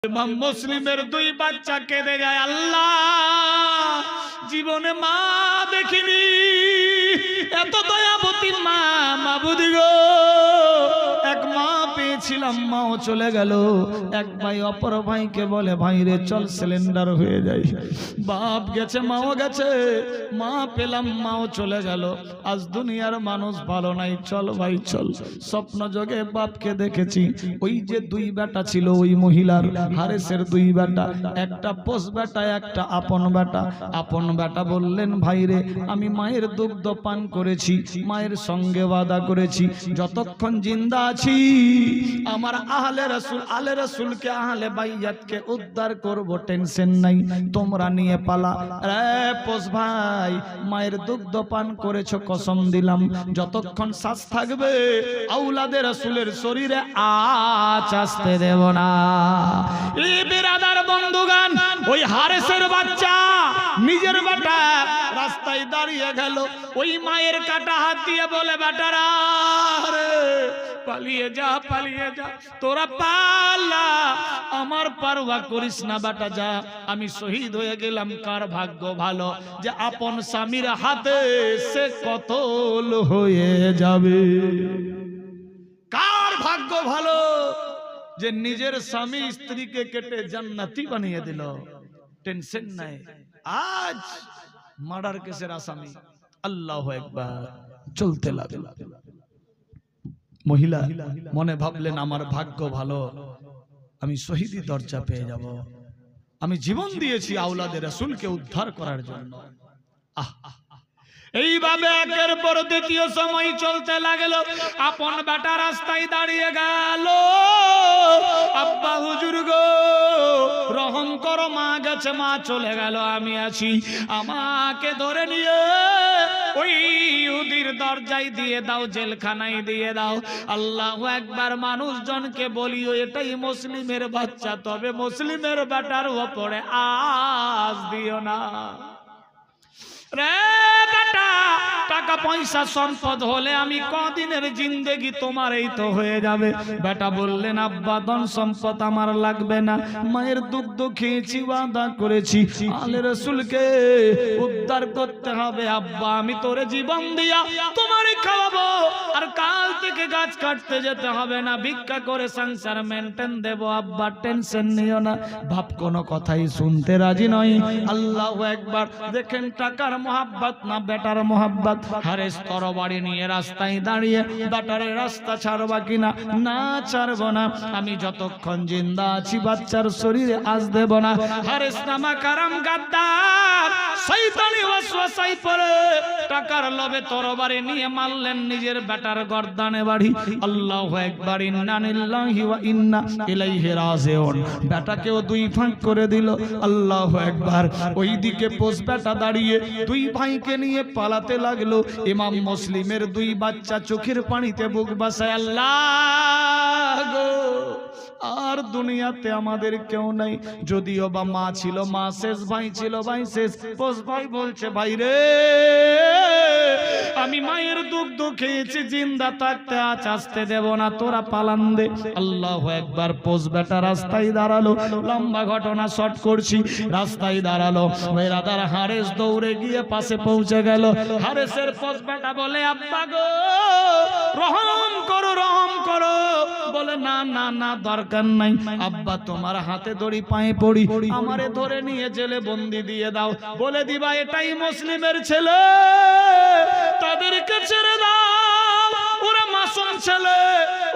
ইমাম মুসলিমের দুই বাচ্চা কেঁদে যায়, আল্লাহ জীবনে মা দেখিনি, এত দয়াবতী মা, মাবুদি গো, এক মা পেয়েছিলাম, মাও চলে গেল। এক ভাই অপর ভাইকে বলে, ভাই রে চল সিলিন্ডার হয়ে যায়। বাপ গেছে, মাও গেছে, মা পেলাম, মাও চলে গেল। আজ দুনিয়ার মানুষ ভালো নাই, চল ভাই চল। স্বপ্ন যোগে বাপকে দেখেছি, ওই যে দুই বেটা ছিল ওই মহিলার, হারেসের দুই বেটা, একটা পোষ বেটা, একটা আপন বেটা। আপন বেটা বললেন, ভাই রে আমি মায়ের দুগ্ধ পান করেছি, মায়ের সঙ্গে ওয়াদা করেছি যতক্ষণ জিন্দা আছি আমার আহলে রাসূল, আলে রাসূলকে, আহলে বাইয়াতকে উদ্ধার করব, টেনশন নাই, তোমরা নিয়ে পালা। রে পোষ ভাই, মায়ের দুগ্ধ পান করেছো, কসম দিলাম যতক্ষণ শ্বাস থাকবে আওলাদে রাসূলের শরীরে আঁচ আসতে দেব না। এই বিরাদার বন্ধুগান, ওই হারেসের বাচ্চা নিজের বেটা রাস্তায় দাঁড়িয়ে গেল, ওই মায়ের কাটা হাত দিয়ে বলে, বেটারা পালিয়ে যা, পালিয়ে যা, তোরা পালা, আমার পারওয়া করিস না বেটা, যা, আমি শহীদ হয়ে গেলাম। কার ভাগ্য ভালো যে আপন স্বামীর হাতে সে কতল হয়ে যাবে? কার ভাগ্য ভালো যে নিজের স্বামী স্ত্রীকে কেটে জান্নাতি বানিয়ে দিল, টেনশন নাই। আজ মার্ডার কেসের আসামি, আল্লাহু আকবার, চলতে লাগলো। মহিলা মনে ভাবলেন, আমার ভাগ্য ভালো, আমি শহীদি দরজা পেয়ে যাব, আমি জীবন দিয়েছি আওলাদে রাসূলকে উদ্ধার করার জন্য। এইভাবে একের পর দ্বিতীয় সময় চলতে লাগলো। আপন বেটা রাস্তায় দাঁড়িয়ে গেল, আব্বা হুজুর গো রহম করো, মা গেছে, মা চলে গেল, আমি আছি, আমাকে ধরে নিয়ে ওই ইহুদির দরজায় দিয়ে দাও, জেলখানায় দিয়ে দাও। আল্লাহু আকবার। মানুষজনকে বলিও এটাই মুসলিমের বাচ্চা, তবে মুসলিমের বেটার উপরে আজ দিও না রে বেটা। টাকা পয়সা সম্পদ হলে আমি কদিনের জিন্দেগি তোমার এই তো হয়ে যাবে। বেটা বললেন, আব্বা ধন সম্পদ আমার লাগবে না, মায়ের দুগ্ধ খেয়েছি, ওয়াদা করেছি আলে রাসূলকে উদ্ধার করতে হবে। আব্বা আমি তোরে জীবন দিয়া তোমারে খাওয়াবো, আর কাল থেকে গাছ কাটতে যেতে হবে না, ভিক্ষা করে সংসার মেনটেন দেব। আব্বা টেনশন নিও না। বাপ কোনো কথাই শুনতে রাজি নয়। আল্লাহু আকবার। দেখেন টাকার মোহাব্বত না বেটার মোহাব্বত। হারেস তরবারি নিয়ে রাস্তায় দাঁড়িয়ে, বেটারে রাস্তা ছাড়বা কিনা? না ছাড়বো না, আমি যতক্ষণ জিন্দা আছি বাচ্চার শরীরে আজ দেব না। হারেস নামা কারাম গাদ্দার, শয়তানি ওয়াসওয়াসায় পড়ে টাকার লোভে তরবারি নিয়ে মারলেন নিজের বেটার গর্দানে বাড়ি। আল্লাহু আকবার। ইন্না লিল্লাহি ওয়া ইন্না ইলাইহি রাজিউন। বেটাকেও দুই ভাগ করে দিল। আল্লাহু আকবার। ওইদিকে পোষ বেটা দাঁড়িয়ে দুই ভাইকে নিয়ে পালাতে লাগলো। ইমাম মুসলিমের দুই বাচ্চা চোখের পানিতে বুক বাসায়, আল্লাহ গো আর দুনিয়াতে আমাদের কেউ নাই। যদিও বা মা ছিল, মা শেষ, ভাই ছিল, ভাই শেষ। পোষ ভাই বলছে, ভাই রে আমি মায়ের দুগ্ধ খেয়েছি, জিন্দা থাকতে আজ আসতে দেব না, তোরা পালান দে। আল্লাহু আকবার। পোষ বেটা রাস্তায় দাঁড়ালো। লম্বা ঘটনা শর্ট করছি। রাস্তায় দাঁড়ালো, রাদার হারেস দৌড়ে গিয়ে পাশে পৌঁছে গেল। হারেসের পোষ বেটা বলে, আব্বা গো রহম করো, রহম করো। বলে, না না না দরকার নাই আব্বা, তোমার হাতে দড়ি, পায়ে পড়ি, আমারে ধরে নিয়ে জেলে বন্দি দিয়ে দাও। বলে দিবা এটাই মুসলিমের ছেলে, তাদেরকে ছেড়ে দাও, ওরা মাসুম ছেলে,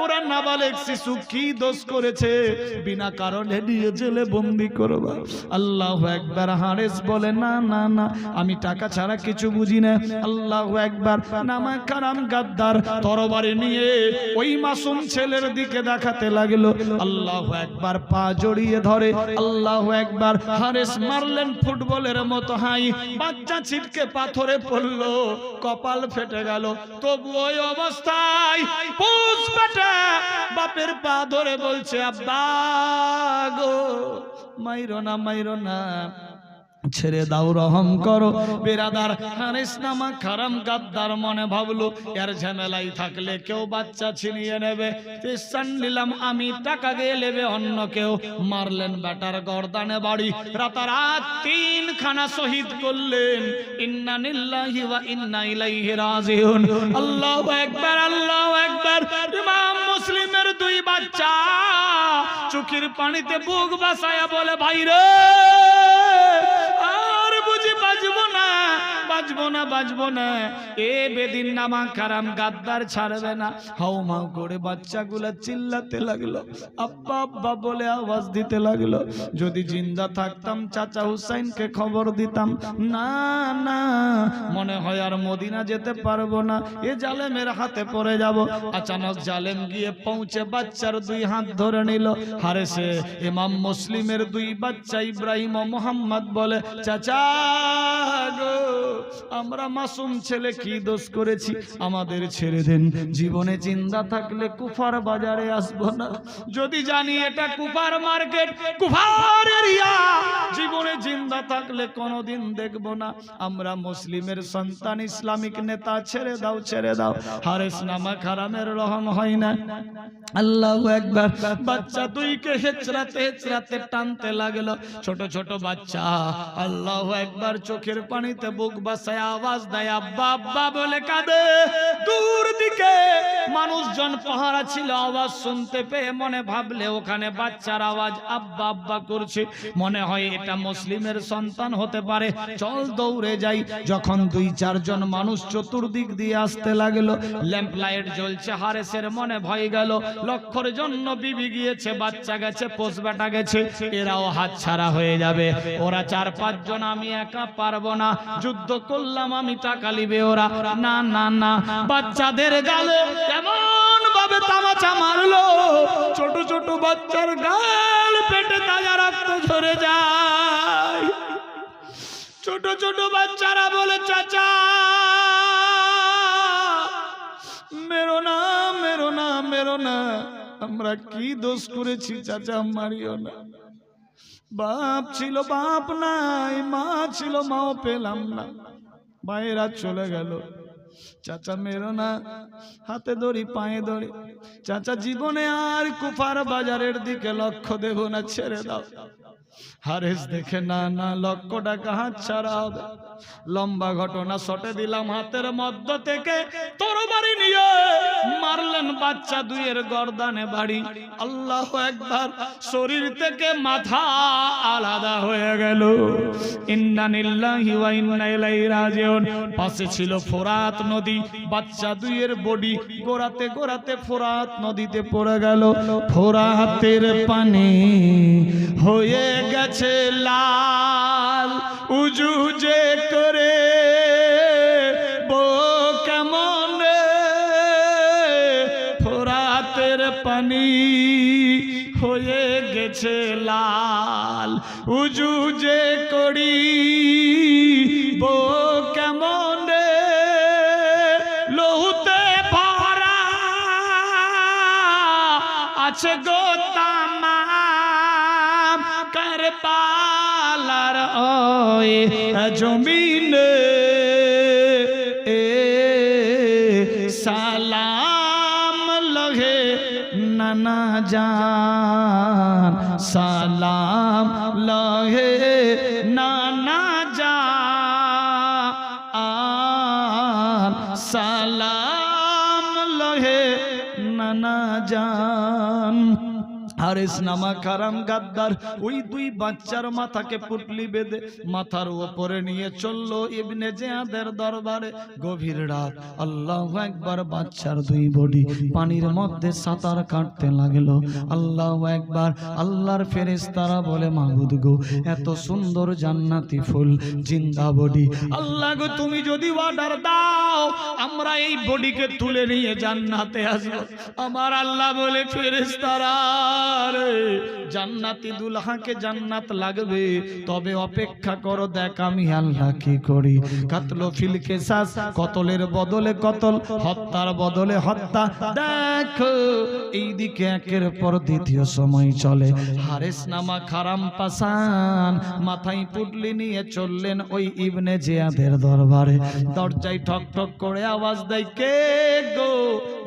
ওরা নাবালেগ শিশু, কি দোষ করেছে বিনা কারণে নিয়ে জেলে বন্দি করবা? আল্লাহু আকবার। হারেস বলে, না না না আমি টাকা ছাড়া কিছু বুঝি না। আল্লাহু আকবার। নামা কারাম গাদ্দার তরবারি নিয়ে ওই মাসুম ছেলের দিকে দেখাতে লাগলো। আল্লাহু আকবার। পা জড়িয়ে ধরে। আল্লাহু আকবার। হারেস মারলেন ফুটবলের মতো হাই, বাচ্চা ছিটকে পাথরে পড়লো, কপাল ফেটে গেল। তবু ওই অবস্থায় পোষ বেটা বাপের পা ধরে বলছে, আব্বা গো মাইরো না, মাইরো না, ছেড়ে দাও, রহম করো। বেরাদার হারিস নামা খারাম গাদ্দার মনে ভাবলো এর ঝামেলাই থাকলে কেউ বাচ্চা ছিনিয়ে নেবে, টেনশন নিলাম আমি, টাকা গিয়ে নেবে অন্য কেউ। মারলেন বেটার গর্দানে বাড়ি, রাতারাত 3 খানা শহীদ করলেন। ইন্না লিল্লাহি ওয়া ইন্না ইলাইহি রাজিউন। আল্লাহু আকবার, আল্লাহু আকবার। ইমাম মুসলিমের 2 বাচ্চা চোখের পানিতে বুক বাসায়া বলে, ভাই রে আর বুঝি বাজবো না, বাজবো না, বাজবো না। এ বেদিন নামা কারাম গাদ্দার ছাড়বে না। হাউ মাউ করে বাচ্চাগুলা চিল্লাতে লাগলো, আব্বা আব্বা বলে আওয়াজ দিতে লাগলো। যদি জিন্দা থাকতাম চাচা হুসাইনকে খবর দিতাম। না না, মনে হয় আর মদিনা যেতে পারবো না, এ জালেমের হাতে পড়ে যাব। আচানক জালেম গিয়ে পৌঁছে বাচ্চার 2 হাত ধরে নিল। হারেসে ইমাম মুসলিমের 2 বাচ্চা ইব্রাহিম ও মোহাম্মদ বলে, চাচা গো, আমরা মাসুম ছেলে কি দোষ করেছি, আমাদের ছেড়ে দেন। জীবনে জিন্দা থাকলে কুফার বাজারে আসবো না, যদি জানি এটা কুফার মার্কেট, কুফার এরিয়া, জীবনে জিন্দা থাকলে কোনোদিন দেখবো না। আমরা মুসলিমের সন্তান, ইসলামিক নেতা, ছেড়ে দাও, ছেড়ে দাও। হারেস নামা খারামের রহম হয় না। আল্লাহু আকবার। বাচ্চা 2কে হেচড়াতে হেচড়াতে টানতে লাগলো। ছোট ছোট বাচ্চা আল্লাহু আকবার চোখের পানিতে বুক বাসায় আওয়াজ দেয়, আব্বা আব্বা বলে কাঁদে। দূর দিকে মানুষজন পাহারা ছিল, আওয়াজ শুনতে পেয়ে মনে ভাবলে ওখানে বাচ্চার আওয়াজ আব্বা আব্বা করছে, মনে হয় এটা মুসলিমের সন্তান হতে পারে, চল দৌড়ে যাই। যখন 2-4 জন মানুষ চতুর্দিক দিয়ে আসতে লাগলো, ল্যাম্প লাইট জ্বলছে, হারেসের মনে ভয় গেল। লক্ষর জন্য বিবি গিয়েছে, বাচ্চা গেছে, পোষ বেটা গেছে, এরাও হাত ছাড়া হয়ে যাবে। ওরা 4-5 জন, আমি একা পারবো না, যুদ্ধ করলাম আমি, টাকা লিবে ওরা। না না না, বাচ্চাদের গালে এমন ভাবে তামাচা মারলো, ছোট ছোট বাচ্চার গাল পেটে তাজা রক্ত ঝরে যায়। ছোট ছোট বাচ্চারা বলে, চাচা মেরো না, মেরো না, মেরো না, আমরা কি দোষ করেছি চাচা, মারিও না। বাপ ছিল বাপ নাই, মা ছিল মাও পেলাম না, ভাইয়েরা চলে গেল, চাচা মেরো না। হাতে ধরি, পায়ে ধরি, চাচা জীবনে আর কুফার বাজারের দিকে লক্ষ্য দেব না, ছেড়ে দাও। হারেস দেখে, না না, 1 লক্ষ টাকা হাত ছাড়া হবে। লম্বা ঘটনা শটে দিলাম, হাতের মধ্য থেকে তরবারি নিয়ে মারলেন বাচ্চা 2-এর গর্দানে বাড়ি। আল্লাহু আকবার। শরীর থেকে মাথা আলাদা হয়ে গেল। ইন্না লিল্লাহি ওয়া ইন্না ইলাইহি রাজিউন। পাশে ছিল ফোরাত নদী, বাচ্চা 2-এর বডি গোড়াতে গোড়াতে ফোরাত নদীতে পড়ে গেল। ফোরাতের পানি হয়ে গেছে লাল, উজু যে করে বো কেমন, ফোরাতের পানি হয়ে গেছে লাল, উজু যে করি বো কেমন, লহুতে ভরা আছে গো তামাম কারবালার ওই জমিনে। সালাম লহে নানা জান, সালাম লহে নানা জান, সালাম লহে নানা জান। হারেস নামা কারাম গাদ্দার ওই 2 বাচ্চার মাথাকে পুটলি বেঁধে মাথার উপরে নিয়ে চললো ইবনে জিয়াদের দরবারে। গভীর রাত, আল্লাহু আকবার। বাচ্চার 2 বডি পানির মধ্যে সাঁতার কাটতে লাগলো। আল্লাহু আকবার। আল্লাহর ফেরেশতারা বলে, মাবুদ গো, এত সুন্দর জান্নাতি ফুল, জিন্দা বডি, আল্লাহ গো তুমি যদি অর্ডার দাও আমরা এই বডিকে তুলে নিয়ে জান্নাতে আসবো। আমার আল্লাহ বলে, ফেরেশতারা রে জান্নাতি দুলহাকে জান্নাত লাগবে, তবে অপেক্ষা করো দেখ আমি আল্লাহ কি করি। কাতলো ফিল কিসাস, কতলের বদলে কতল, হত্যার বদলে হত্যা। দেখো এইদিকে একের পর দ্বিতীয় সময় চলে। হারেস নামা খারাম পাসান মাথায় পুটলি নিয়ে চললেন ওই ইবনে জিয়াদের দরবারে। দরজায় ঠক ঠক করে আওয়াজ দেয়, কে গো?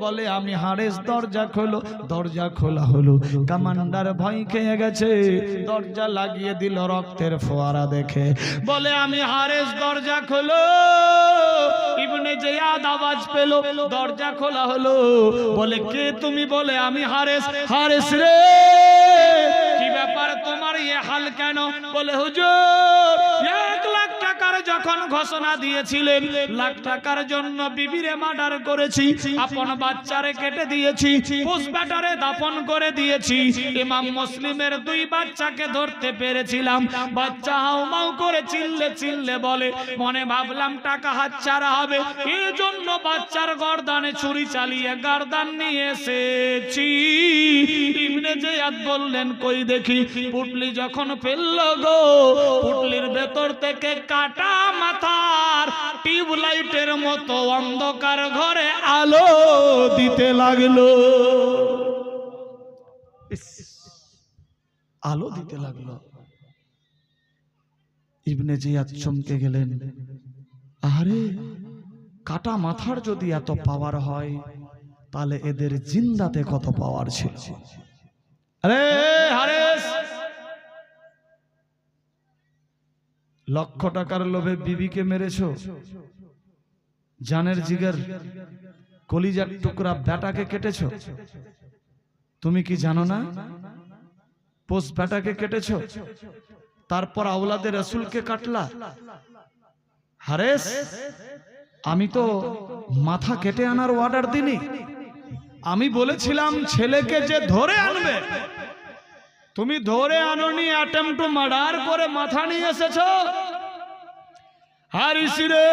বলে আমি হারেস। দরজা খোলো। দরজা খোলা হলো। কমান্ডার ভয় খেয়ে গেছে, দরজা লাগিয়ে দিল রক্তের ফোয়ারা দেখে। বলে আমি হারেস, দরজা খোলো। ইবনে জিয়াদ আওয়াজ পেল, দরজা খোলা হলো। বলে কে তুমি? বলে আমি হারেস। হারেস রে, কি ব্যাপার তোমার এই হাল কেন? বলে হুজুর 1 লাখ টাকার যখন ঘোষণা দিয়েছিলেন, লাখ টাকার জন্য বিবিরে মার্ডার করেছি, আপন বাচ্চারে কেটে দিয়েছি, পুষ ব্যাটারে দাফন করে দিয়েছি। ইমাম মুসলিমের 2 বাচ্চাকে ধরতে পেরেছিলাম। বাচ্চা হাউমাউ করে চিল্লে চিল্লে বলে, মনে ভাবলাম টাকা হাতছাড়া হবে, এই জন্য বাচ্চার গর্দানে ছুরি চালিয়ে গর্দান নিয়ে এসেছি। ইবনে জিয়াদ বললেন, কই দেখি। পুটলি যখন ফেলল গো, পুটলির ভেতর থেকে কাটা মাথার টিউবলাইটের মতো অন্ধকার ঘরে আলো দিতে লাগলো। আলো দিতে লাগলো। ইবনে জিয়াদ চমকে গেলেন, আরে কাটা মাথার যদি এত পাওয়ার হয়, তাহলে এদের জিন্দাতে কত পাওয়ার ছিল। আরে হারেস, লক্ষ টাকার লোভে বিবিকে মেরেছো, জানের জিগার কলিজার টুকরা বেটাকে কেটেছো। তুমি কি জানো না? পোষ বেটাকে কেটেছো, তারপর আওলাদে রাসূলকে কাটলা। হারেস, আমি তো মাথা কেটে আনার অর্ডার দিনি। আমি বলেছিলাম ছেলেকে যে ধরে আনবে, তুমি ধরে আনোনি, অ্যাটেম্প টু মার্ডার করে মাথা নিয়ে এসেছো। হারিস রে,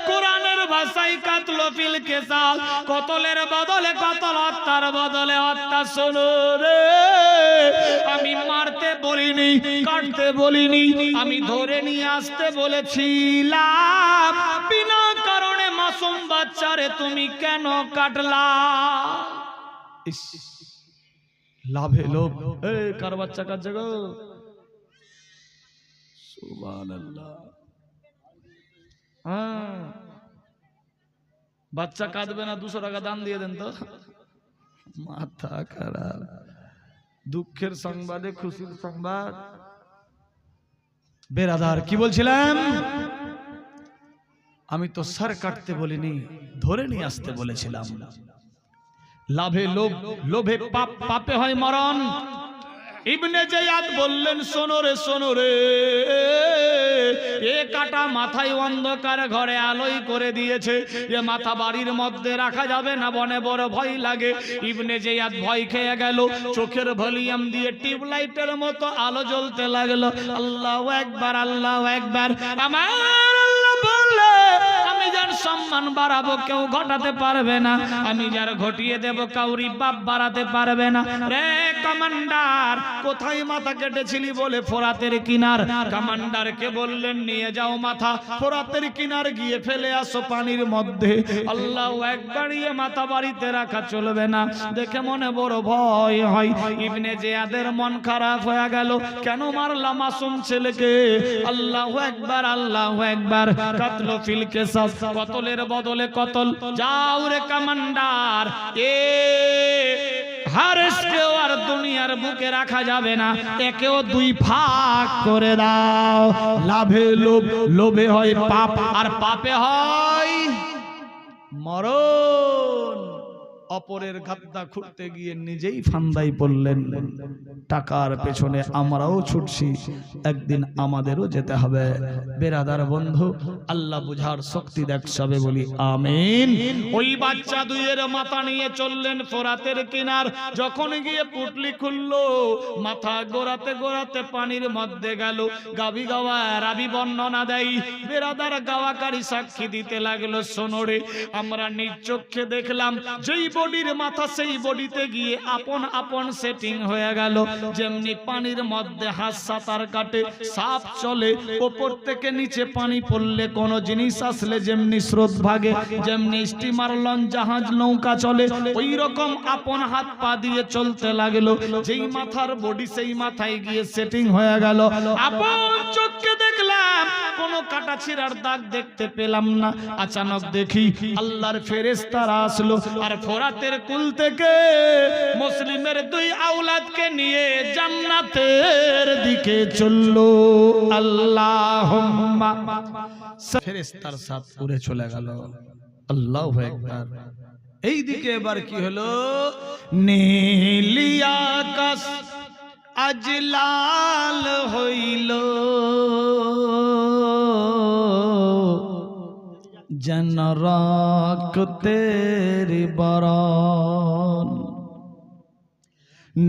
কোরআনের ভাষায় কাতলো ফিল কিসাস, কতলের বদলে কতল, হত্যার বদলে হত্যা। শোনো রে, আমি মারতে বলিনি, কাটতে বলিনি, আমি ধরে নিয়ে আসতে বলেছিলাম। বিনা কারণে মাসুম বাচ্চারে তুমি কেন কাটলা? লাভে লোভ। এই কার বাচ্চা কাটছে গো? সুবহানাল্লাহ। বাচ্চা কাঁদবে না, 200 টাকা দান দিয়ে দেন তো। মাথা খারাপ। দুঃখের সংবাদে খুশির সংবাদ। বেরাদার, কি বলছিলাম? আমি তো সর কাটতে বলিনি, ধরে নিয়ে আসতে বলেছিলাম। লাভে লোভ, লোভে পাপ, পাপে হয় মরণ। ইবনে জিয়াদ বললেন, শোনো রে, শোনো রে, এ কাটা মাথায় অন্ধকার ঘরে আলোই করে দিয়েছে। এ মাথা বাড়ির মধ্যে রাখা যাবে না, বনে বড় ভয় লাগে। ইবনে জিয়াদ ভয় খেয়ে গেল, চোখের ভলিউম দিয়ে টিউবলাইটের মতো আলো জ্বলতে লাগলো। আল্লাহু আকবার, আল্লাহু আকবার। আমার আল্লাহ বললে, আমি যার সম্মান বাড়াবো কেউ ঘটাতে পারবে না, আমি যার ঘটিয়ে দেব কাউরি বাপ বাড়াতে পারবে না। রে কমান্ডার, কোথায় মাথা কেটেছিলি? বলে ফোরাতের কিনার। কমান্ডারকে বললেন, নিয়ে যাও মাথা, ফোরাতের কিনার গিয়ে ফেলে আসো পানির মধ্যে। আল্লাহু আকবার। মাথা বাড়িতে রাখা চলবে না, দেখে মনে বড় ভয় হয়। ইবনে জিয়াদের মন খারাপ হয়ে গেল, কেন মারলাম মাসুম ছেলেকে? আল্লাহু আকবার, আল্লাহু আকবার। কাতলো ফিল কিসাস, কতলের বদলে কতল। যাও রে কমান্ডার, এ হারেসকেও আর দুনিয়ার বুকে রাখা যাবে না, একেও 2 ভাগ করে দাও। লাভে লোভ, লোভে হয় পাপ, আর পাপে হয় মরণ। অপরের গাদ্দা খুঁড়তে গিয়ে নিজেই ফান্দাই পড়লেন। টাকার পেছনে আমরাও ছুটছি, একদিন আমাদেরও যেতে হবে। বেরাদার বন্ধু, আল্লাহ বুঝার শক্তি দেখ, সবে বলি আমিন। ওই বাচ্চা দুইয়ের মাথা নিয়ে চললেন ফোরাতের কিনার। যখন গিয়ে পুটলি খুললো, মাথা গোড়াতে গোড়াতে পানির মধ্যে গেল। গাবি গাওয়া রাবি বর্ণনা দেয়, বেরাদার গাওয়াকারী সাক্ষী দিতে লাগলো, সোনরে আমরা নিজ চোখে দেখলাম যেই বডির মাথা সেই বডিতে গিয়ে আপন আপন সেটিং হয়ে গেল। যেমনি পানির মধ্যে হাঁস সাঁতার কাটে, সাপ চলে, ওপর থেকে নিচে পানি পড়লে কোনো জিনিস আসলে যেমনি স্রোত ভাগে, যেমনি স্টিমার লঞ্চ জাহাজ নৌকা চলে, ওই রকম আপন হাত পা দিয়ে চলতে লাগলো। যেই মাথার বডি সেই মাথায় গিয়ে সেটিং হয়ে গেল। আপন চোখে দেখলাম, কোনো কাটা ছিঁড়ার দাগ দেখতে পেলাম না। আচানক দেখি আল্লাহর ফেরেশতারা আসলো, আর ফোরাতের কুল থেকে মুসলিমের দুই আওলাদকে নিয়ে জান্নাতের দিকে চললো। আল্লাহুম্মা, ফেরেশতার সাথ উড়ে চলে গেল। আল্লাহু আকবার। এই দিকে এবার কি হলো? নীল আকাশ আজ লাল হইল, যেন রক্তের বরণ।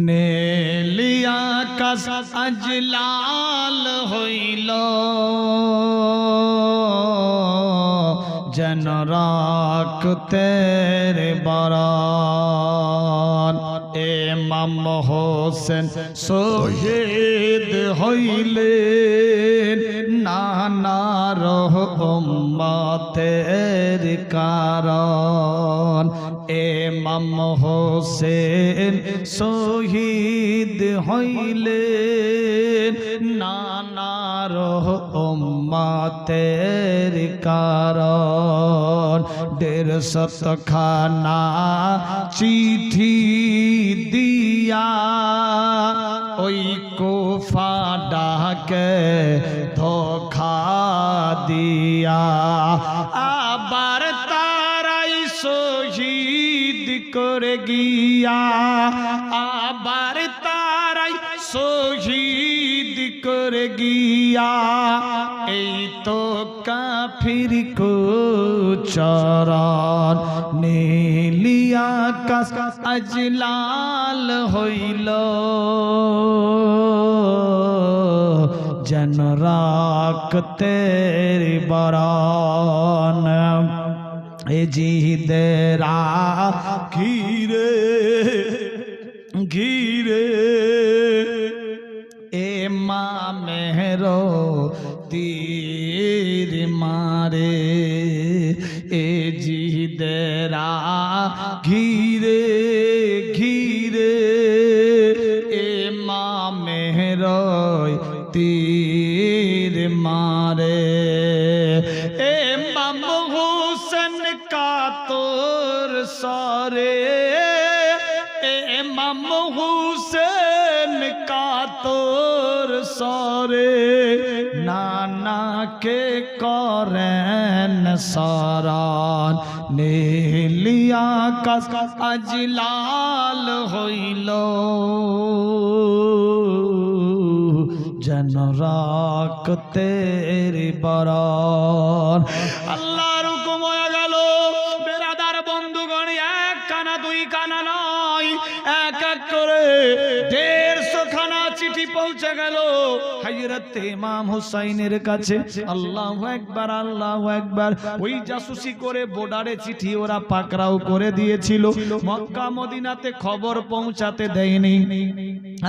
নীল আকাশ আজ লাল হইল, যেন রক্তের বরণ। ইমাম হোসেন শহীদ হইলেন, নানার উম্মতের কারণ। ইমাম হোসেন শহীদ হইলেন, নানার উম্মতের কারণ। 150 খানা চিঠি দিয়া ওই কুফা ডাকে ধোখা দিয়া, আবার তারাই শহীদ করে গিয়া, আবার তারাই শহীদ করে গিয়া। এই তো কাফির কুচরণ। নীল আকাশ আজ লাল হইল, যেন রক্তের বরণ। এ জিদেরা ঘিরে ঘিরে ইমামেরো তীর মারে। এ জিদেরা ঘিরে ঘিরে ইমামেরো তীর মারে। ইমাম হোসেন কাতর সরে, ইমাম হোসেন কাতর সরে, নানাকে করেন শরণ। নীল আকাশ আজ লাল হইল, যেন রক্তের বরণ। আল্লাহর হুকুম হয়ে গেল। বেরাদার বন্ধুগণ, এক কানা দুই কানা নয়, এক এক করে 150 খানা চিঠি পৌঁছে গেল হযরত ইমাম হুসাইনের কাছে। আল্লাহু আকবার, আল্লাহু আকবার। ওই জাসুসি করে বর্ডারে চিঠি ওরা পাকড়াও করে দিয়েছিল, মক্কা মদিনাতে খবর পৌঁছাতে দেয়নি।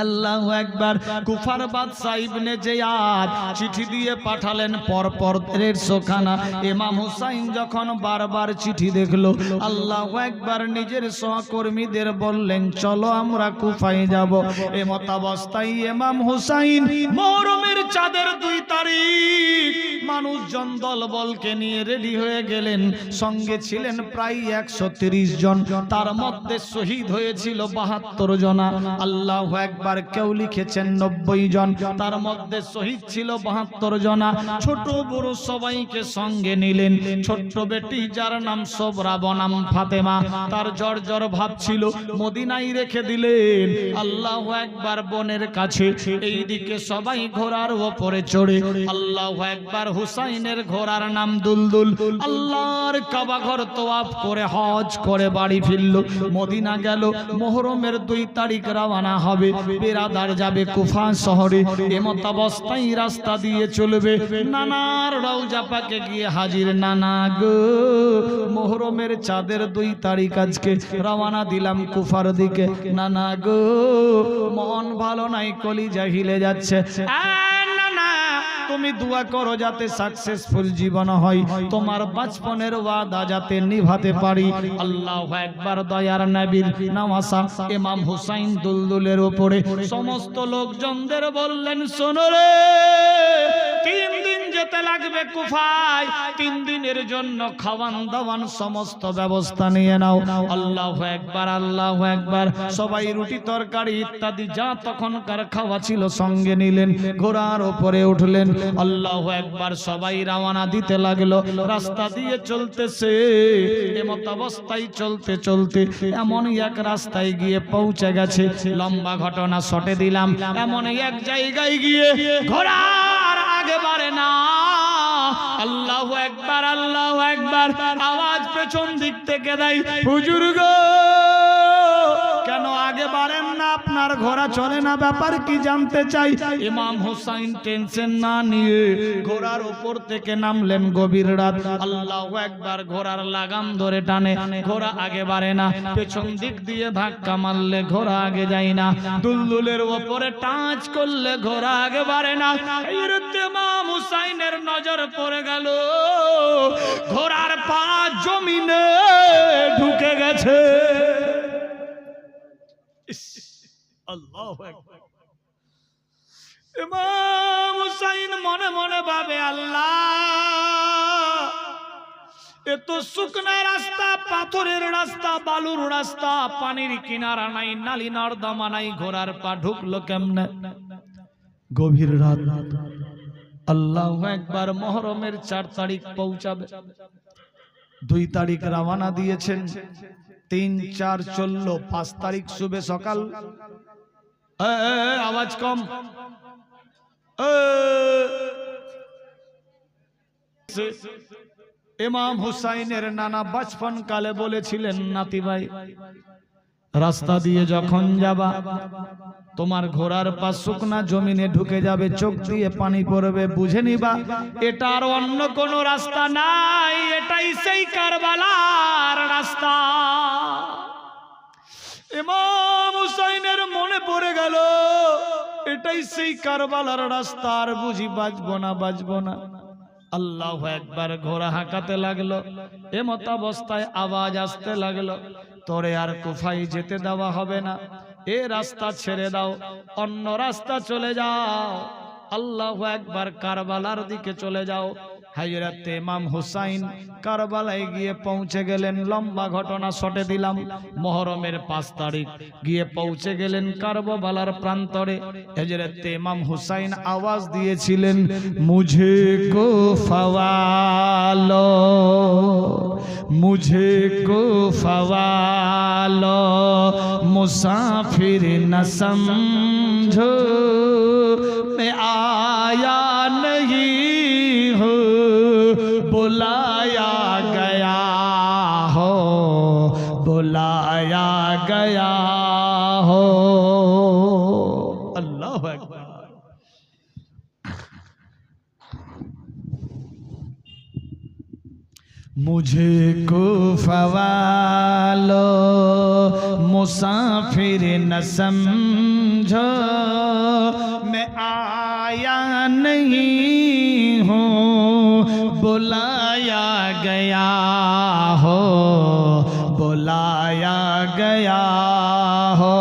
আল্লাহু আকবার। কুফার বাদশা ইবনে জিয়াদ চিঠি দিয়ে পাঠালেন পরপর 150 খানা। ইমাম হুসাইন যখন বারবার চিঠি দেখলো, আল্লাহু আকবার, নিজের সহকর্মীদের বললেন, চল চলো আমরা কুফায় যাব। এমতাবস্থায় ইমাম হুসাইন মুহররমের চাঁদের 2 তারিখ মানুষজন দলবলকে নিয়ে রেডি হয়ে গেলেন। সঙ্গে ছিলেন প্রায় 130 জন, তার মধ্যে শহীদ হয়েছিল 72 জন। আল্লাহু আকবার। কেউ লিখেছেন 90 জন, তার মধ্যে শহীদ ছিল 72 জন। ছোট বড় সবাইকে সঙ্গে নিলেন। ছোট্ট বেটি যার নাম সোবরা বনাম ফাতেমা, তার জ্বর জ্বর ভাব ছিল, মদিনায় রেখে দিলেন। আল্লাহু আকবার। বোনের কাছে এইদিকে সবাই ঘোড়ার উপরে চড়ে, আল্লাহু আকবার। হুসাইনের ঘোড়ার নাম দুলদুল। আল্লাহর কাবা ঘর তওয়াফ করে হজ করে বাড়ি ফিরল, মদিনা গেল। মুহররমের 2 তারিখ রওনা হবে, বেরাদার যাবে কুফা শহরে। এমতাবস্থায় রাস্তা দিয়ে চলবে, নানার রওজা পাকে গিয়ে হাজির। নানা গো, মুহররমের চাঁদের 2 তারিখ আজকে রওনা দিলাম কুফার দিকে। নানা গো, মন ভালো নাই, কলিজা হিলে যাচ্ছে। তুমি দোয়া করো যাতে সাকসেসফুল জীবন হয়, তোমার বাঁচপনের ওয়াদা যাতে নিভাতে পারি। আল্লাহু আকবার। দয়ার নবীর নওয়াসা ইমাম হুসাইন দুলদুলের উপরে সমস্ত লোকজনদের বললেন, শোনো রে, 3 দিন যেতে লাগবে কুফায়। 3 দিনের জন্য খাওয়ান দাওয়ান সমস্ত ব্যবস্থা নিয়ে নাও। আল্লাহু আকবার, আল্লাহু আকবার। সবাই রুটি তরকারি ইত্যাদি যা তখনকার খাওয়া ছিল সঙ্গে নিলেন, ঘোড়ার উপরে উঠলেন। আল্লাহু আকবার। সবাই রওনা দিতে লাগলো, রাস্তা দিয়ে চলতেছে। এমত অবস্থায় চলতে চলতে এমন এক রাস্তায় গিয়ে পৌঁছে গেছে, লম্বা ঘটনা শর্টে দিলাম। এমন এক জায়গায় গিয়ে ঘোড়ার আগে বাড়ে না। আল্লাহু আকবার, আল্লাহু আকবার। আওয়াজ পেছন দিক থেকে দেয়, হুজুর গো, কেন আগে বাড়েন না? আপনার ঘোড়া চলে না, ব্যাপার কি জানতে চাই। ইমাম হুসাইন টেনশন না নিয়ে ঘোড়ার উপর থেকে নামলেন। গভীর রাত। আল্লাহু আকবার। ঘোড়ার লাগাম ধরে টানে, ঘোড়া আগে বাড়ে না। পেছন দিক দিয়ে ধাক্কা মারলে ঘোড়া আগে যায় না। দুলদুলের উপরে টাচ করলে ঘোড়া আগে বাড়ে না। ইমাম হুসাইনের নজর পড়ে গেল, ঘোড়ার পা জমিনে ঢুকে গেছে। আল্লাহু আকবার। ইমাম হুসাইন মনে মনে ভাবে, আল্লাহ, এত শুকনা রাস্তা, পাথরের রাস্তা, বালুর রাস্তা, পানির কিনারা নাই, নালী নর্দমা নাই, ঘোড়ার পা ঢুকলো কেমনে? গভীর রাত। আল্লাহু আকবার। মুহররমের 4 তারিখ পৌঁছাবে। 2 তারিখ রওনা দিয়েছেন, 3, 4 চললো, 5 তারিখ শুবে সকাল। আওয়াজ কম। ইমাম হুসাইনের নানা বাচপন কালে বলেছিলেন, নাতি ভাই, রাস্তা দিয়ে যখন যাবা তোমার ঘোড়ার পা শুকনা জমিনে ঢুকে যাবে, চোখ দিয়ে পানি পড়বে, বুঝে নিবা এটা আর অন্য কোনো রাস্তা নাই, এটাই সেই কারবালার রাস্তা। ইমাম হুসাইনের মনে পড়ে গেল, এটাই সেই কারবালার রাস্তা, আর বুঝি বাজবো না, বাজবো না। আল্লাহু আকবার। ঘোড়া হাঁকাতে লাগলো। এমত অবস্থায় আওয়াজ আসতে লাগলো, তোরে আর কুফায় যেতে দেওয়া হবে না, এ রাস্তা ছেড়ে দাও, অন্য রাস্তা চলে যাও। আল্লাহু আকবার। কারবালার দিকে চলে যাও। হযরত ইমাম হুসাইন কারবালায় গিয়ে পৌঁছে গেলেন। লম্বা ঘটনা শর্টে দিলাম। মুহররমের 5 তারিখ গিয়ে পৌঁছে গেলেন কারবালার প্রান্তরে। হযরত ইমাম হুসাইন আওয়াজ দিয়েছিলেন, মুঝে কো ফওয়ালো, মুঝে কো ফওয়ালো, মুসাফির ন সমঝো, मैं आया नहीं हूँ, बुलाया गया हो, बुलाया गया हो। अल्लाह अकबर। मुझे को फवालो, मुसाफिर न समझो, मैं आया नहीं हूँ, बुलाया गया हो, बुलाया गया हो।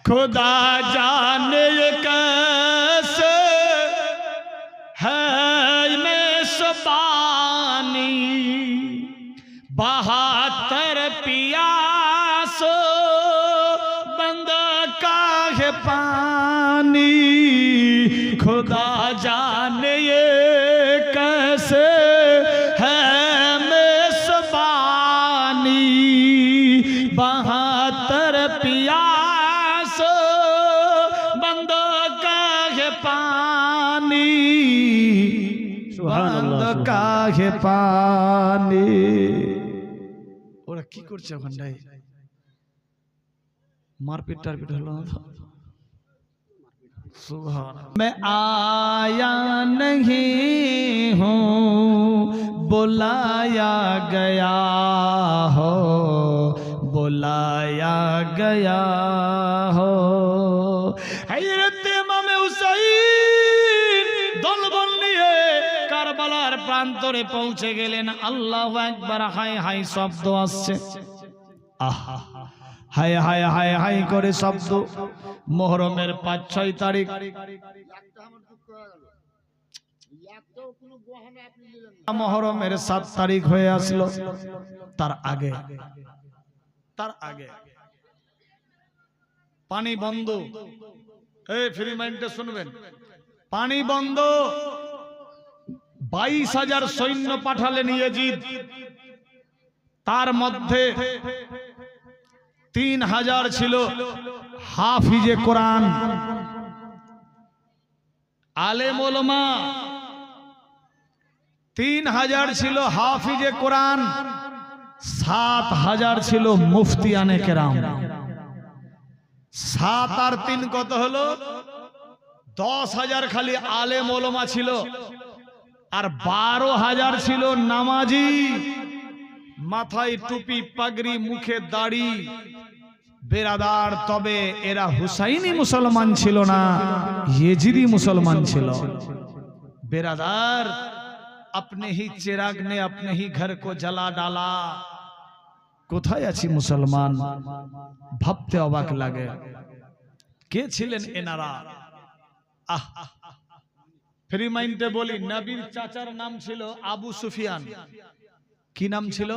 खुदा जाने कैसे है मेज़बानी 72 पियास बंद का है पानी खुदा जाने ये कैसे है मेज़बानी 72 पियास बंद का है पानी बंद का है पानी ওরা কি করছে ওখানটায় मारपीट टारपीट हलो सुभान मैं आया नहीं हूँ बुलाया गया हो बुलाया गया हो हज़रत इमाम हुसैन दलबल निये কারবালার প্রান্তরে পৌঁছে গেলেন আল্লাহু আকবার হায় হায় শব্দ আসছে আহা হায় হায় হায় হায় করে শব্দ মুহররমের 5-6 তারিখ মুহররমের 7 তারিখ হয়ে আসলো তার আগে পানি বন্ধ এই ফ্রি মাইন্ডে শুনবেন পানি বন্ধ 22,000 সৈন্য পাঠালেন ইয়াজিদ তার মধ্যে 3,000 ছিল হাফিজে কোরআন আলেম উলামা 3,000 ছিল হাফিজে কোরআন 7,000 ছিল মুফতিয়ানে কেরাম 7 আর 3 কত হলো 10,000 খালি আলেম উলামা ছিল আর 12,000 ছিল নামাজি মাথায় টুপি পাগড়ি মুখে দাড়ি বেরাদার তবে এরা হুসাইনি মুসলমান ছিল না येजिदी मुसलमान ছিল बेरादार अपने ही चिराग ने अपने ही घर को जला डाला কোথায় আছি মুসলমান ভাবতে অবাক লাগে কে ছিলেন এনারা ফ্রি মাইন্ডে বলি নবীর চাচার নাম ছিল আবু সুফিয়ান কি নাম ছিল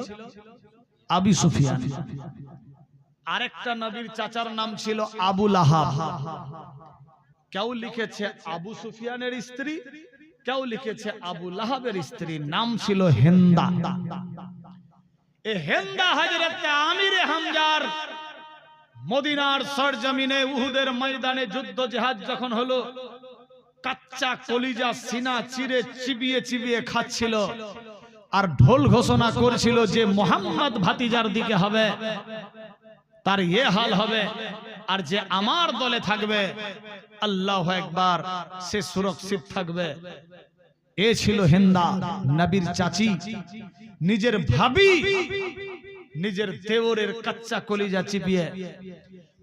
আবু সুফিয়ান আরেকটা নবীর চাচার নাম ছিল আবু লাহাব কেউ লিখেছে আবু সুফিয়ানের স্ত্রী কেউ লিখেছে আবু লাহাবের স্ত্রী নাম ছিল হিন্দা এ হিন্দা হযরত আমির হামজার মদিনার সরজমিনে উহুদের ময়দানে যুদ্ধ জিহাদ যখন হলো কাচ্চা কলিজা সিনা চিরে চিবিয়ে চিবিয়ে খাচ্ছিল আর ঢোল ঘোষণা করেছিল যে মুহাম্মদ ভাতিজার দিকে হবে তার এই হাল হবে আর যে আমার দলে থাকবে আল্লাহু আকবার সে সুরক্ষিত থাকবে এ ছিল হিন্দা নবীর চাচি নিজের ভাবি নিজের দেওরের কাচ্চা কলিজা চিবিয়ে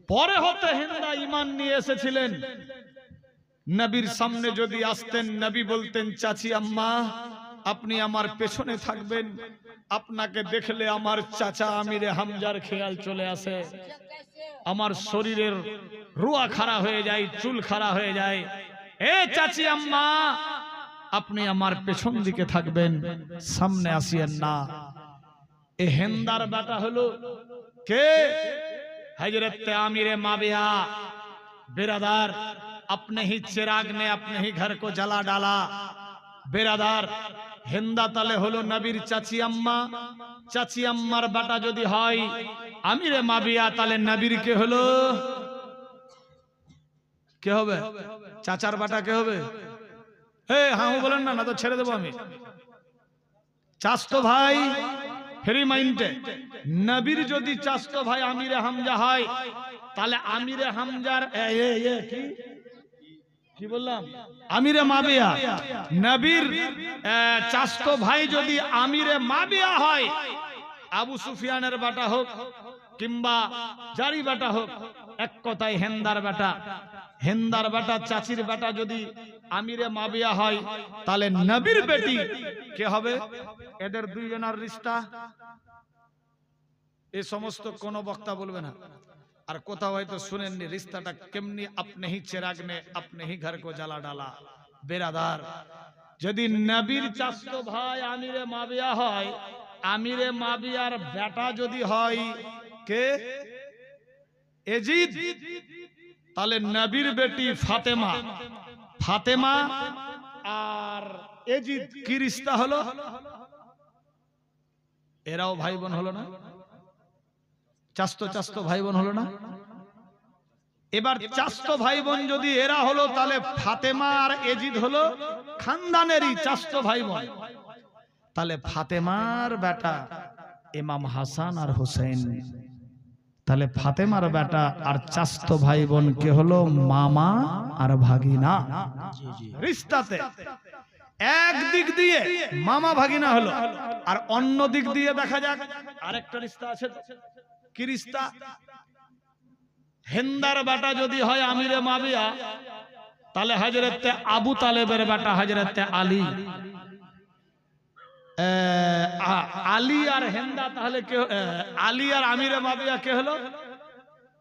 পরে হতে হিন্দা ঈমান নিয়ে এসেছিলেন নবীর সামনে যদি আসতেন নবী বলতেন চাচি আম্মা আপনি আমার পেছনে থাকবেন আপনাকে দেখলে আমার চাচা আমিরে হামজার খেয়াল চলে আসে আমার শরীরের রুয়া খাড়া হয়ে যায় চুল খাড়া হয়ে যায় এ চাচি আম্মা আপনি আমার পেছন দিকে থাকবেন সামনে আসিয়েন না এ হিন্দার বেটা হলো কে হযরত আমিরে মাবিয়া बिरादार अपने ही चिराग ने अपने ही घर को जला डाला बिरादार हिंदा ताले हलो नबीर चाची अम्मार बेटा यदि हय आमिरे माबिया ताले नबीर के हलो के होबे चाचार बेटा के होबे हे हाँ बोलेन ना तो छेड़े देबो आमी चाचतो भाई फ्री माइंडे नबीर यदि चाचतो भाई आमिरे हामजा हय ताले आमिरे हामजार কি বললাম আমিরে মাবিয়া নবীর চাচতো ভাই যদি আমিরে মাবিয়া হয় আবু সুফিয়ানের বেটা হোক কিংবা জারি বেটা হোক এক কথায় হিন্দার বেটা চাচির বেটা যদি আমিরে মাবিয়া হয় তাহলে নবীর বেটি কে হবে এদের দুইজনের রিশতা এই সমস্ত কোন বক্তা বলবে না আর কোথাও হয়তো শুনেননি রিস্তাটা কেমনি আপনি হি চিরাগ নে আপনি হি ঘর কো জ্বালা ডালা। বেরাদার, যদি নবীর চাচতো ভাই আমিরে মাবিয়া হয়, আমিরে মাবিয়ার বেটা যদি হয় কে এজিদ, তাহলে নবীর বেটি ফাতেমা, ফাতেমা আর এজিদ কি রিস্তা হলো? এরাও ভাই বোন হলো না? চাচতো চাচতো ভাই বোন হলো না? এবার চাচতো ভাই বোন যদি এরা হলো, তাহলে ফাতেমা আর এজিদ হলো খানদানেরই চাচতো ভাই বোন। তাহলে ফাতেমার বেটা ইমাম হাসান আর হুসেন, তাহলে ফাতেমার বেটা আর চাচতো ভাই বোন কে হলো? মামা আর ভাগিনা। রিস্তাতে এক দিক দিয়ে মামা ভাগিনা হলো, আর অন্য দিক দিয়ে দেখা যাক আরেকটা রিস্তা আছে। কি রিস্তা? হিন্দার বেটা যদি হয় আমিরে মাবিয়া, তাহলে হযরতে আবু তালেবের বেটা হযরতে আলী। আলী আর হিন্দা, তাহলে কে? আলী আর আমিরে মাবিয়া কে হলো?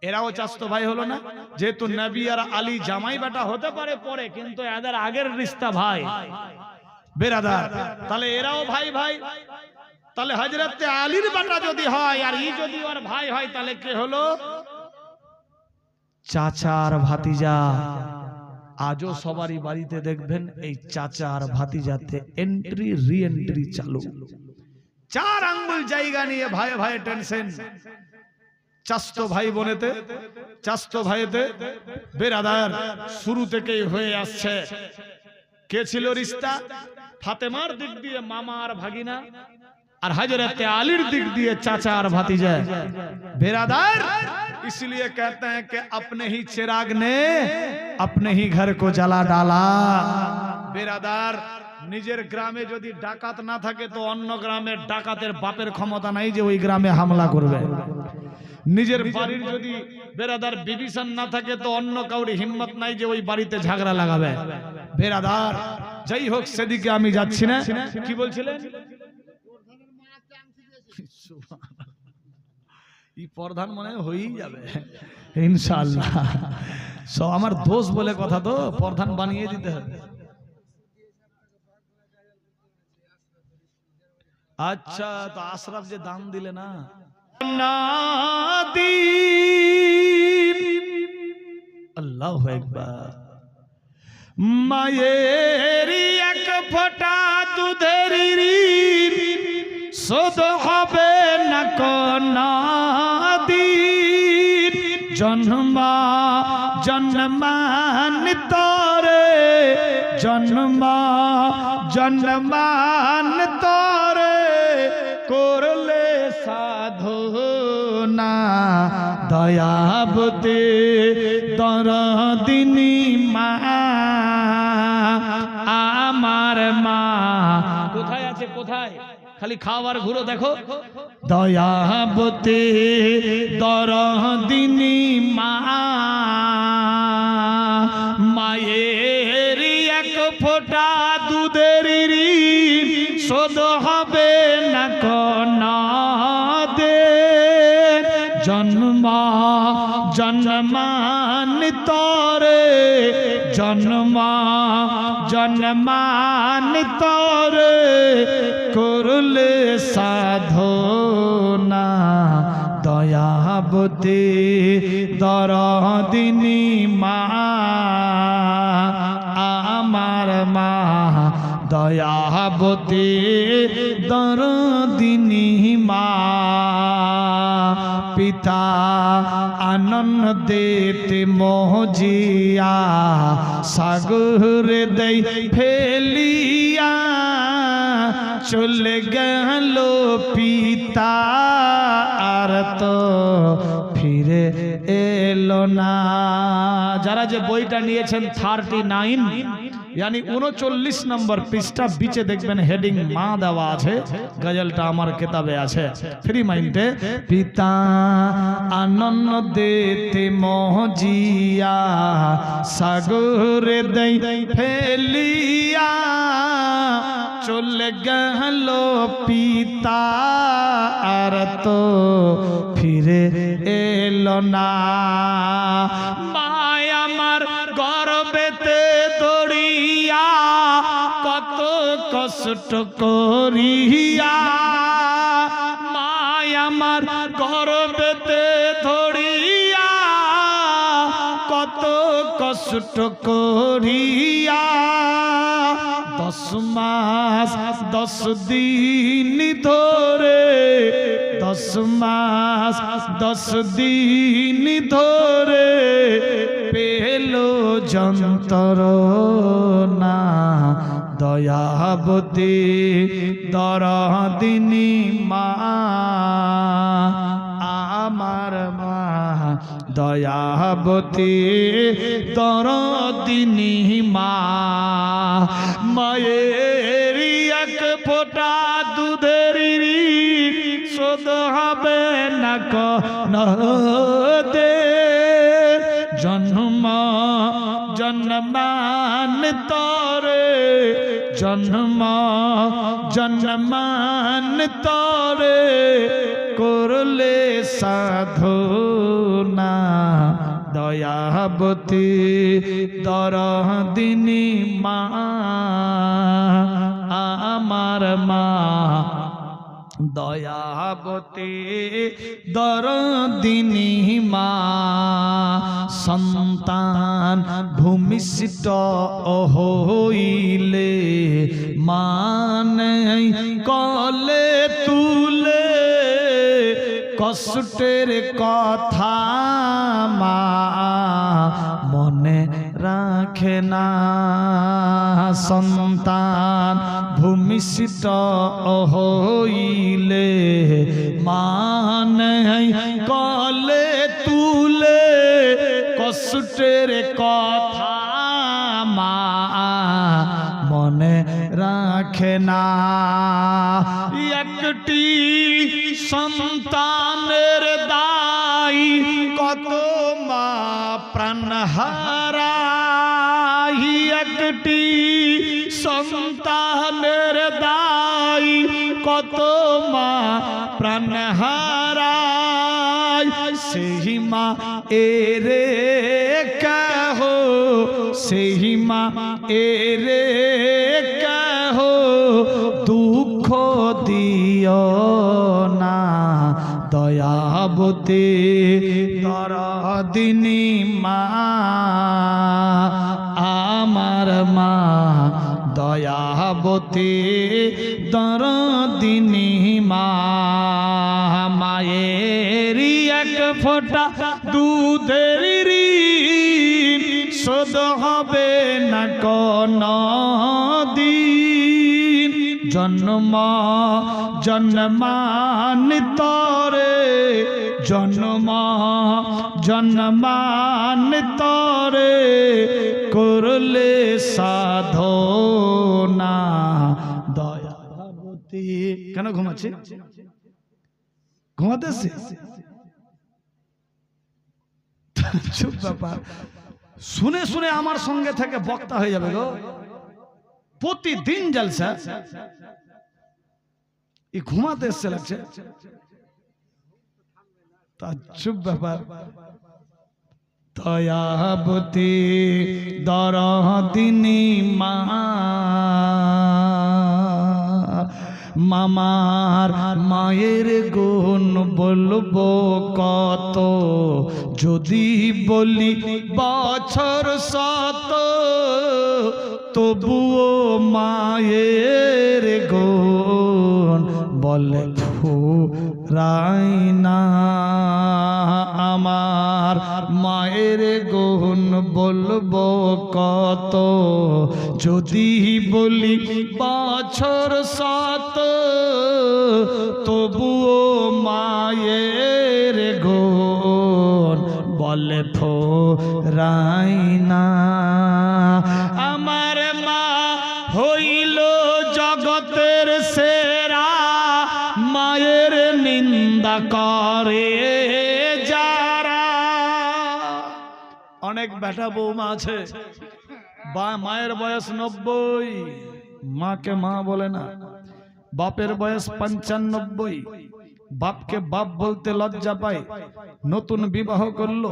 এরাও চাচতো ভাই হলো না? যেহেতু নবী আর আলী জামাই বেটা হতে পারে পরে, কিন্তু এদের আগের রিস্তা ভাই। বেরাদার, তাহলে এরাও ভাই ভাই। তাহলে হযরতে আলীর বেটা যদি হয় আর ই যদি ওর ভাই হয়, তাহলে কে হলো? চাচার ভাতিজা। আজও সবারই বাড়িতে দেখবেন এই চাচার ভাতিজাতে এন্ট্রি রি এন্ট্রি চালু। 4 আঙ্গুল জায়গা নিয়ে ভাই ভাই টেনশন। চাচতো ভাই বোনেতে, চাচতো ভাইতে বেরাদার শুরু থেকেই হয়ে আসছে। কে ছিল রিস্তা? ফাতেমার দিক দিয়ে মামা আর ভাগিনা, আর হযরতে আলীর दिख दिए चाचा और भतीजा। बेरादार, इसलिए कहते हैं कि अपने ही चिराग ने अपने ही घर को जला डाला। बेरादार, নিজের গ্রামে যদি ডাকাত না থাকে তো অন্য গ্রামে ডাকাতের বাপের ক্ষমতা নাই যে ওই গ্রামে হামলা করবে। নিজের বাড়ির যদি বেরাদার বিভীষণ না থাকে তো অন্য কাউরি হিম্মত নাই যে ওই বাড়িতে ঝগড়া লাগাবে। বেরাদার, যাই হোক সেদিকে আমি যাচ্ছি না। কি বলছিলেন? প্রধান মনে হয়েই যাবে ইনশাআল্লাহ। সব আমার দোষ বলে কথা, তো প্রধান বানিয়ে দিতে হবে। আচ্ছা, তো আশরাফ যে দাম দিলে না, আল্লাহু আকবার। মায়েরি এক ফোঁটা দুধের শোধ হবে না কোনদিন, জন্মা জন্মান্তরে, জন্মা জন্মান্তরে করলে সাধনা, দয়াবতী দরদিনী মা আমার মা। কোথায় আছে? কোথায়? খালি খাওয়ার ঘুরো দেখো। দয়াবতী দরদিনী মা, মায়ের এক ফোঁটা দুধের ঋণ শোধ হবে না কোনদিন, জন্মা জন্মান্তরে, জন্মা জন্মান্তরে করলে সাধনা, দয়াবতী দরদিনী মা আমার মা, দয়াবতী দরদিনী মা। পিতা আনন্দেতে মজিয়া সাগর দেই ফেলিয়া, চলে গেল পিতা আর তো ফিরে এলো না। যারা যে বইটা নিয়েছেন 39 यानी 39 নম্বর পৃষ্ঠা বিচে দেখবেন হেডিং মা দেওয়া আছে। গজলটা আমার কিতাবে আছে ফ্রি মাইন্ডে। পিতা আনন্দ দেতে মজিয়া সাগরে দেই ফেলিয়া, চলে গেল পিতা আর তো ফিরে এলো পেল না। মায় আমার গর্বেতে দড়িয়া কত কষ্ট করিয়া, মায় আমার গর্বেতে ধরিয়া কত কষ্ট করিয়া, 10 মাস 10 দিন ধরে, 10 মাস 10 দিন ধরে পেল যন্ত্রণা। দয়াবতী দরদিনী মা আমার মা, দয়াবতী দরদিনী মা। মায়ের এক ফোঁটা দুধের শোধ হবে না কোনোদিন। জন্ম জন্মান্তরে, জন্ম জন্মান্তরে করলে সাধনা। দয়াবতী দরদিনী মা আমার মা, দয়াবতী দরদিনী মা। সন্তান ভূমিষ্ঠ হইলে মানে কলে তুলে, কষ্টের কথা মা মনে রাখে না। সন্তান ভূমিষ্ঠ হইলে মানে কলে তুলে, কষ্টের কথা মা মনে রাখে না। একটি সন্তানের দায়ী কত মা প্রাণ হারায়, একটি সন্তানের দায়ী কত মা প্রাণ হারায়। সেই মা এরে কহ, সেই মা এরে কহ দুঃখ দিও না। দয়াবতী দরদিনী মা আমার মা, দয়াবতী দরদিনী মা। মায়ের এক ফোঁটা দুধের ঋণ শোধ হবে না কোনোদিন। জন্ম জন্মান্তরে, জন্ম জন্মান্তরে করলে সাধনা। দয়াবতী কেন ঘুমাচ্ছে? ঘুমাতেছে? চুপ ব্যাপার। শুনে শুনে আমার সঙ্গে থেকে বক্তা হয়ে যাবে গো। প্রতিদিন জলসা, এই ঘুমাতে এসছে লাগছে। তা চুপ ব্যাপার। দয়াবতী দরদিনী মা মামার মায়ের গুণ বলবো কত, যদি বলি বছর শত তবুও মায়ের গুণ বলে ফুরাই না। আমার মায়ের গুণ বলবো কত, যদি বলি বছর শত তবুও মায়ের গুণ বলে ফুরাই না। আমার মা হইল জগতের সেরা, মায়ের নিন্দা করে যারা। অনেক বেটা বৌমা আছে মায়ের বয়স 90, মাকে মা বলে না। বাপের বয়স 95, বাপকে বাপ বলতে লজ্জা পায়, নতুন বিবাহ করলো,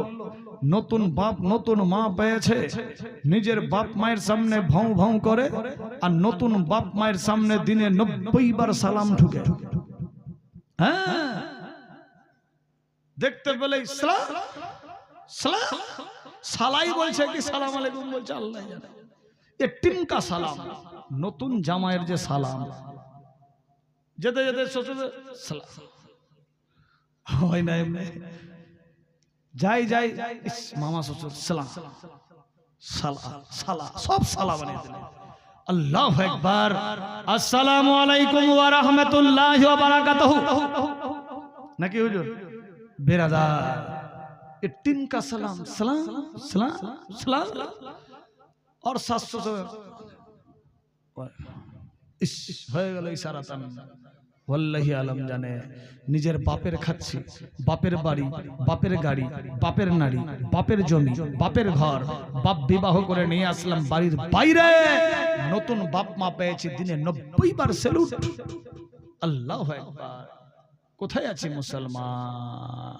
নতুন বাপ নতুন মা পেয়েছে, নিজের বাপ মায়ের সামনে ভাউ ভাউ করে, আর নতুন বাপ মায়ের সামনে দিনে 90 বার সালাম ঠুকে। হ্যাঁ, দেখতে পেলে সালাই বলছে কি সালাম আলাইকুম বলছে আল্লাহ জানে। এ টিমকা সালাম, নতুন জামাইয়ের যে সালাম, যেতে যেতে শ্বশুর সালাম হয় না, এমনি যাই যাই মামা শ্বশুর সালাম, সালা সালা সব সালা বানিয়ে দিলেন। আল্লাহু আকবার। আসসালামু আলাইকুম ওয়া রাহমাতুল্লাহি ওয়া বারাকাতুহু, নাকি হুজুর? বেরাদার, এ টিমকা সালাম, সালাম সালাম সালাম। और 700 হয়ে গেল ইশারা তান। ওয়াল্লাহি আলম জানে, নিজের বাপের খাচ্ছি, বাপের বাড়ি, বাপের গাড়ি, বাপের নারী, বাপের জমি, বাপের ঘর, বাপ বিবাহ করে নিয়ে আসলাম বাড়ির বাইরে, নতুন বাপ মা পেয়েছি, দিনে 90 বার সেলুট। আল্লাহু আকবার। কোথায় আছি মুসলমান?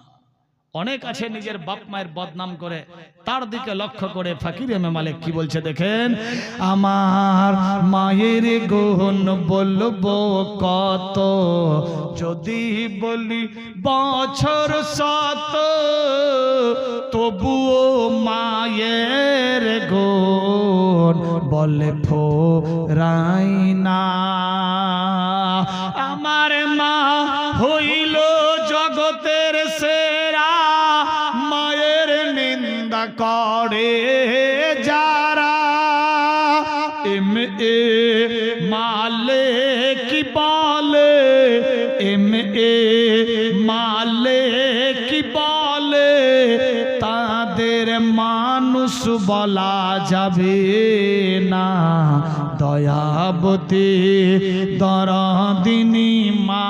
অনেক আছে নিজের বাপ মায়ের বদনাম করে, তার দিকে লক্ষ্য করে ফকির ইমাম মালিক কি বলছে দেখেন, আমার মায়ের গুণ বলবো কত, যদি বলি বছর শত, তবুও মায়ের গুণ বলে ফোরাই না। আমার মা হইল জগতের সেরা, মায়ের নিন্দা করে যারা, এম এ মালে কি বলে, এম এ মালে কি বলে, তাদের মানুষ বলা যাবে না। দয়াবতী দরদিনী মা,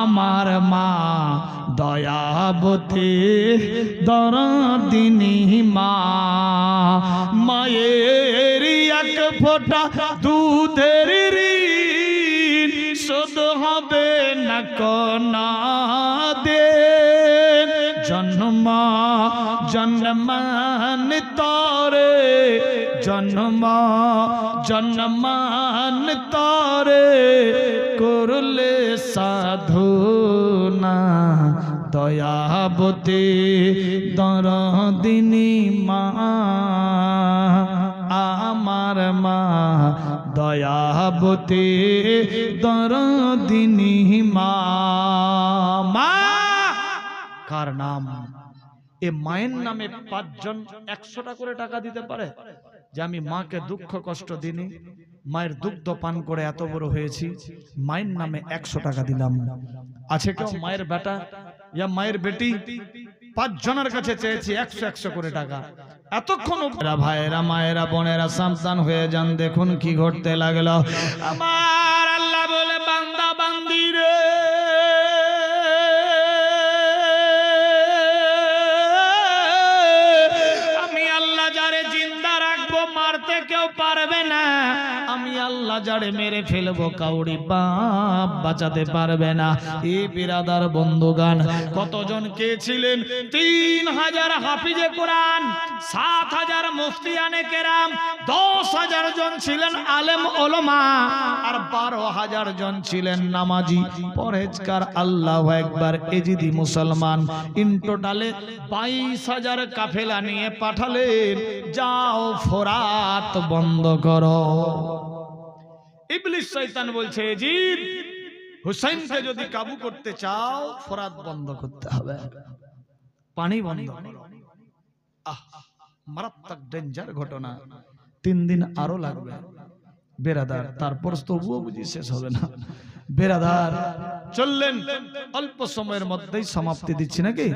আমার মা দয়াবতী দরদিনী মা। মায়ের এক ফোঁটা দুধের ঋণ শোধ হবে না কোনদিন, জন্ম জন্মান্তরে, জন্ম জন্মান্তরে করলে সাধনা। দয়াবতী দরদিনী মা, আমার মা দয়াবতী দরদিনী মা। মা কার নাম? এ মায়ের নামে 5 জন 100টা করে টাকা দিতে পারে, যে আমি মাকে দুঃখ কষ্ট দিনি, মায়ের দুগ্ধ পান করে এত বড় হয়েছি, মায়ের নামে 100 টাকা দিলাম। আছে কেউ মায়ের বেটা ইয়া মায়ের বেটি 5 জনের কাছে চেয়েছি 100 করে টাকা? এতক্ষণ ভাইয়েরা মায়েরা বোনেরা সাবধান হয়ে যান, দেখুন কি ঘটতে লাগলো। আমার আল্লাহ বলে, বান্দা বান্দি রে, আমি আল্লাহ যারে জিন্দা রাখবো মারতে কেউ পারবে না, আমি আল্লাহ যারে মেরে ফেলবো কাউরি বাপ বাঁচাতে পারবে না। এই বিরাদার বন্ধুগান, কতজন কে ছিলেন? 3000 হাফিজে কোরআন, 7000 মুফতিয়ানে কেরাম, 10000 জন ছিলেন আলেম ওলামা, আর 12000 জন ছিলেন নামাজি পরহেজগার। আল্লাহু আকবার। এজিদি মুসলমান ইন টোটালে 22000 কাফেলা নিয়ে পাঠালেন, যাও ফোরাত বন্ধ করো। ইবলিস শয়তান বলছে, এজিদ হুসাইনকে যদি কাবু করতে চাও ফোরাত বন্ধ করতে হবে, পানি বন্ধ করো। মারাত্মক ডেঞ্জার ঘটনা। 3 দিন আরো লাগবে বেরাদার, তারপর তবুও বুঝি শেষ হবে না। বেরাদার চললেন, অল্প সময়ের মধ্যেই সমাপ্তি দিচ্ছি নাকি,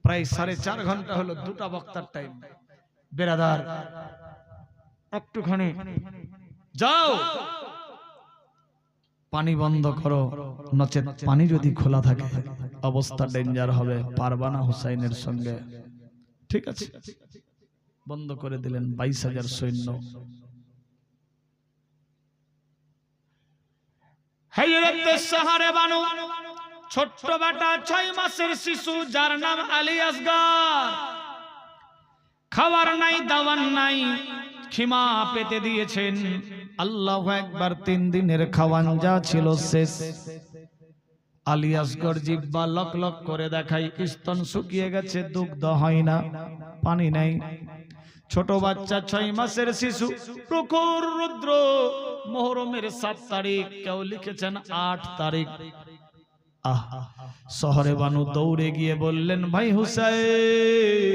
প্রায় 4.5 ঘন্টা হলো, 2টা বক্তার টাইম। বেরাদার একটুখানি যাও, পানি বন্ধ করো, নচেত পানি যদি খোলা থাকে অবস্থা ডেঞ্জার হবে, পারবা না হুসাইনের সঙ্গে। ঠিক আছে, বন্ধ করে দিলেন। 22000 সৈন্য। হযরত সাহারে বানু ছোট্ট বেটা 6 মাসের শিশু যার নাম আলী আসগর, খাবার নাই দাওয়ার নাই, খিমা পেতে দিয়েছেন। আল্লাহু আকবার। 3 দিনের খাওয়ান যা ছিল শেষ। আলী আসগর জিহ্বা লক লক করে দেখায়, স্তন শুকিয়ে গেছে, দুগ্ধ হয় না, পানি নাই। ছোট বাচ্চা 6 মাসের শিশু, প্রখর রুদ্র, মুহররমের 7 তারিখ, কেউ লিখেছেন 8 তারিখ। শহরে বানু দৌড়ে গিয়ে বললেন, ভাই হুসাইন